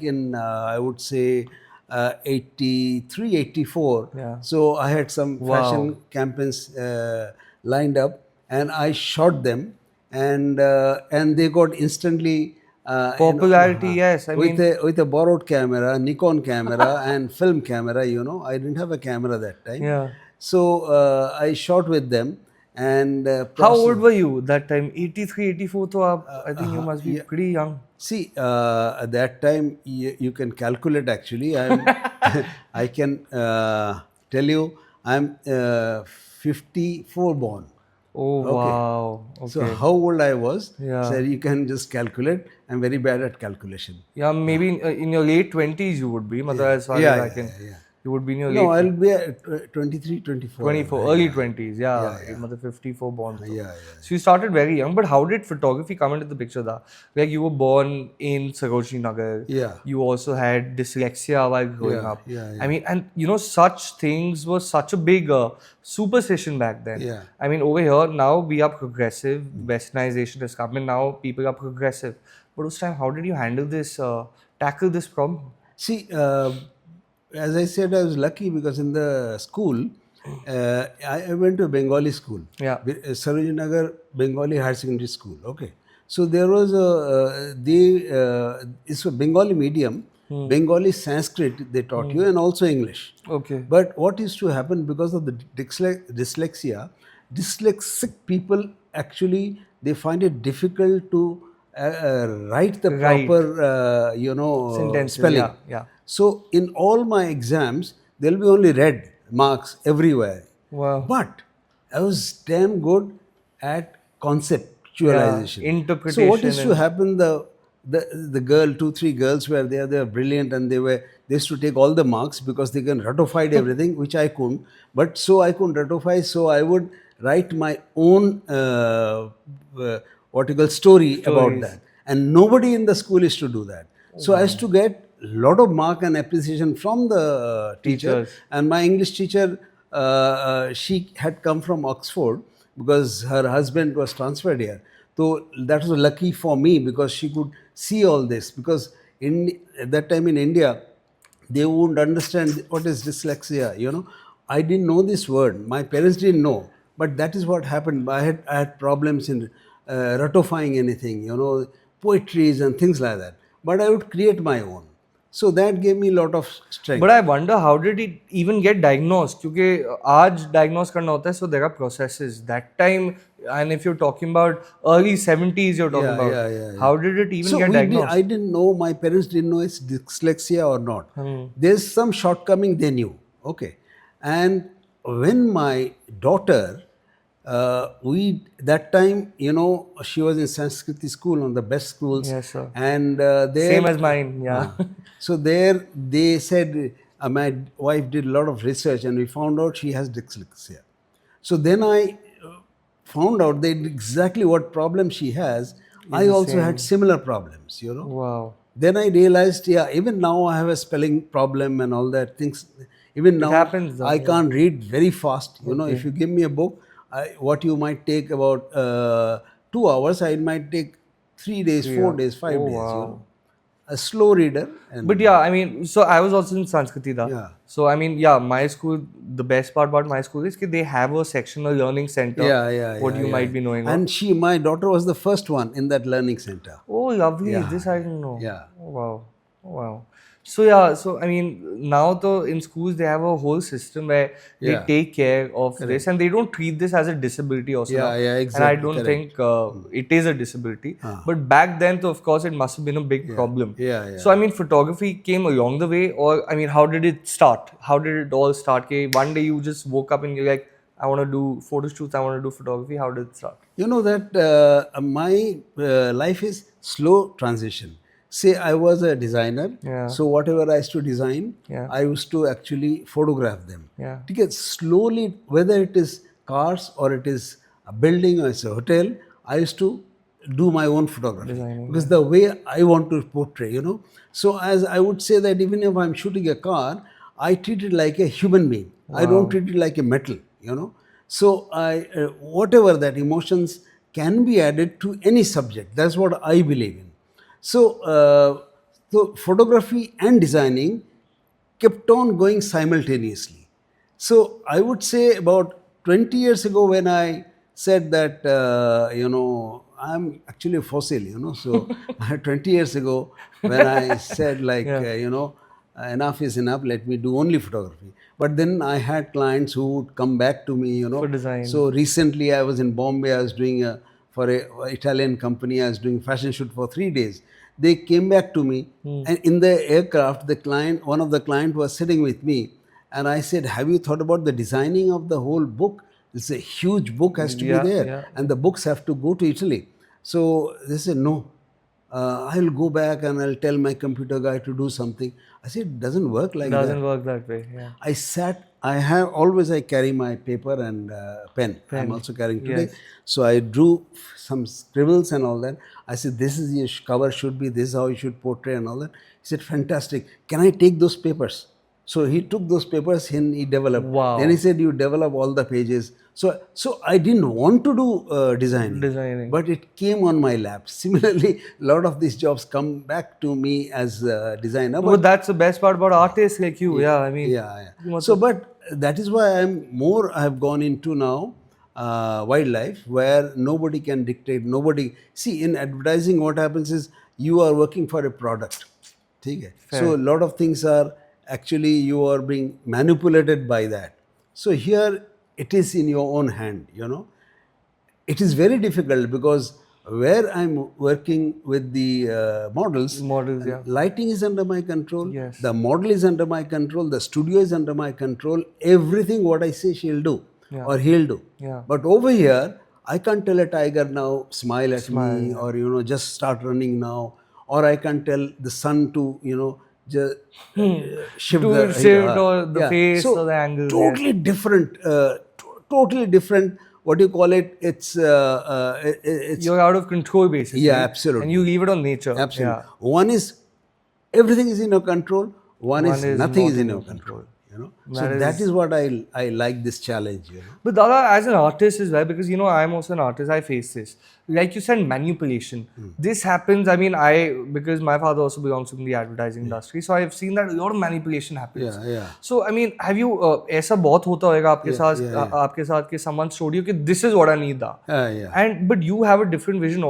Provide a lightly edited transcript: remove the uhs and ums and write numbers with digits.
in I would say 83, 84. Yeah. So I had some Wow. fashion campaigns lined up, and I shot them, and they got instantly Popularity, yes. I mean, with a borrowed camera, Nikon camera, and film camera. I didn't have a camera that time, yeah. so I shot with them and How old were you that time? 83, 84, so I think you must be yeah. pretty young. See, at that time, you can calculate actually. I can tell you, I'm 54 born. Oh, Okay. wow. So Okay. how old I was, so Yeah. you can just calculate. I'm very bad at calculation. Yeah, maybe in your late 20s you would be. Matlab, as far as Yeah, I yeah, can, yeah. you would be in your No, late I'll be at 23, 24. 24, early 20s. Yeah, Yeah, yeah. matlab 54 born. Yeah, yeah. So you started very young, but how did photography come into the picture? Like you were born in Sarojini Nagar. Yeah. You also had dyslexia while growing Yeah, up. yeah, yeah. I mean, and such things were such a big superstition back then. Yeah. I mean, over here now we are progressive. Westernization has come, and now people are progressive. But this time, how did you handle this, tackle this problem? See, as I said, I was lucky because in the school, I went to a Bengali school, Yeah. Sarojini Nagar Bengali Higher Secondary School. Okay, so there was it's a Bengali medium, Bengali Sanskrit they taught you, and also English. Okay. But what used to happen because of the dyslexia, dyslexic people actually they find it difficult to write the Right. proper Sentences, spelling. yeah, yeah. So in all my exams, there'll be only red marks everywhere. Wow. But I was damn good at conceptualization. Yeah, interpretation So what used to and- happen? The girl, 2, 3 girls were there. They were brilliant, and they used to take all the marks because they can ratify everything, which I couldn't. But so I couldn't ratify, so I would write my own what you call story about Stories. that, and nobody in the school is to do that. So I used to get a lot of mark and appreciation from the teacher. Teachers. And my English teacher, she had come from Oxford because her husband was transferred here. So that was lucky for me because she could see all this. Because at that time in India, they wouldn't understand what is dyslexia. I didn't know this word. My parents didn't know, but that is what happened. I had problems in ratifying anything, poetries and things like that. But I would create my own. So that gave me a lot of strength. But I wonder how did it even get diagnosed? क्योंकि आज diagnose करना होता है, so there are processes. That time, and if you're talking about early 70s, you're talking about. Yeah. How did it even So get diagnosed? I didn't know, my parents didn't know it's dyslexia or not. There's some shortcoming they knew. Okay. And when my daughter, that time, she was in Sanskrit school, on the best schools. Yes, sir. And there, Same as mine, yeah. So there they said, my wife did a lot of research and we found out she has dyslexia. So then I found out that exactly what problem she has. I also had similar problems, Wow. Then I realized, even now I have a spelling problem and all that things. Even now, happens, I can't read very fast. If you give me a book, what you might take about 2 hours, I might take 3 days, 4 days, 5 days. Wow. A slow reader. But yeah, I mean, so I was also in Sanskriti. Yeah. So I mean, yeah, my school, the best part about my school is that they have a sectional learning center. What you might be knowing of. And my daughter was the first one in that learning center. Oh, lovely. This I didn't know. Yeah. Oh, wow. Oh, wow. So yeah, so I mean, now though in schools they have a whole system where they take care of this and they don't treat this as a disability also. Yeah, now. exactly. And I don't think it is a disability. But back then, though, of course, it must have been a big problem. Yeah. So I mean, photography came along the way, or I mean, how did it start? How did it all start? Okay, one day you just woke up and you're like, I want to do photo shoots, I want to do photography. How did it start? You know that my life is slow transition. Say I was a designer, so whatever I used to design, I used to actually photograph them. Yeah. Because slowly, whether it is cars or it is a building or it's a hotel, I used to do my own photography. Because the way I want to portray, So as I would say that even if I'm shooting a car, I treat it like a human being. I don't treat it like a metal, So whatever that emotions can be added to any subject. That's what I believe in. So So photography and designing kept on going simultaneously. So I would say about 20 years ago when I said that, I'm actually a fossil, so 20 years ago when I said like, Yeah. enough is enough, let me do only photography. But then I had clients who would come back to me, For design. So recently I was in Bombay, I was doing for a Italian company, I was doing fashion shoot for 3 days. They came back to me, and in the aircraft, one of the client was sitting with me, and I said, "Have you thought about the designing of the whole book? It's a huge book, has to be Yeah, there, yeah. and the books have to go to Italy." So they said, "No, I'll go back and I'll tell my computer guy to do something." I said, "It doesn't work like Doesn't that." work that way. Yeah. I carry my paper and pen. I'm Pen. also carrying today. Yes. So I drew some scribbles and all that. I said, "This is your cover should be, this is how you should portray and all that." He said, "Fantastic. Can I take those papers?" So he took those papers and he developed. Then he Wow. said, "You develop all the pages." So I didn't want to do designing, Designing. but it came on my lap. Similarly, a lot of these jobs come back to me as a designer, But but that's the best part about artists like you. Yeah, I mean, yeah, yeah. So, but that is why I have gone into now wildlife, where nobody can dictate. Nobody see in advertising. What happens is you are working for a product. ठीक है? So a fair. lot of things are actually you are being manipulated by that. So here it is in your own hand. It is very difficult because where I'm working with the models, Models, yeah. lighting is under my control, Yes. the model is under my control, the studio is under my control. Everything what I say she'll do Yeah. or he'll do. Yeah. But over here, I can't tell a tiger now smile at Smile, me, yeah. or just start running now, or I can't tell the sun to just shift To the shift or the yeah. face or So the angles, yes. totally different, totally different. What do you call it? It's You're out of control basically. yeah, And you absolutely. leave it on nature. Absolutely. Yeah. One is everything is in your control. One One is is nothing not is in in your your control. control. So That that is. is what I like this challenge. But Dada, as an artist as well, because I'm also an artist, I face this. Like you said, manipulation. This happens. I mean, because my father also belongs from the advertising industry, so I've seen that a lot of manipulation happens. Yeah, yeah. So I mean, have you ऐसा बहुत होता होगा Yeah, yeah, yeah. आपके साथ कि someone showed you कि this is what I need, Yeah. and but you have a different vision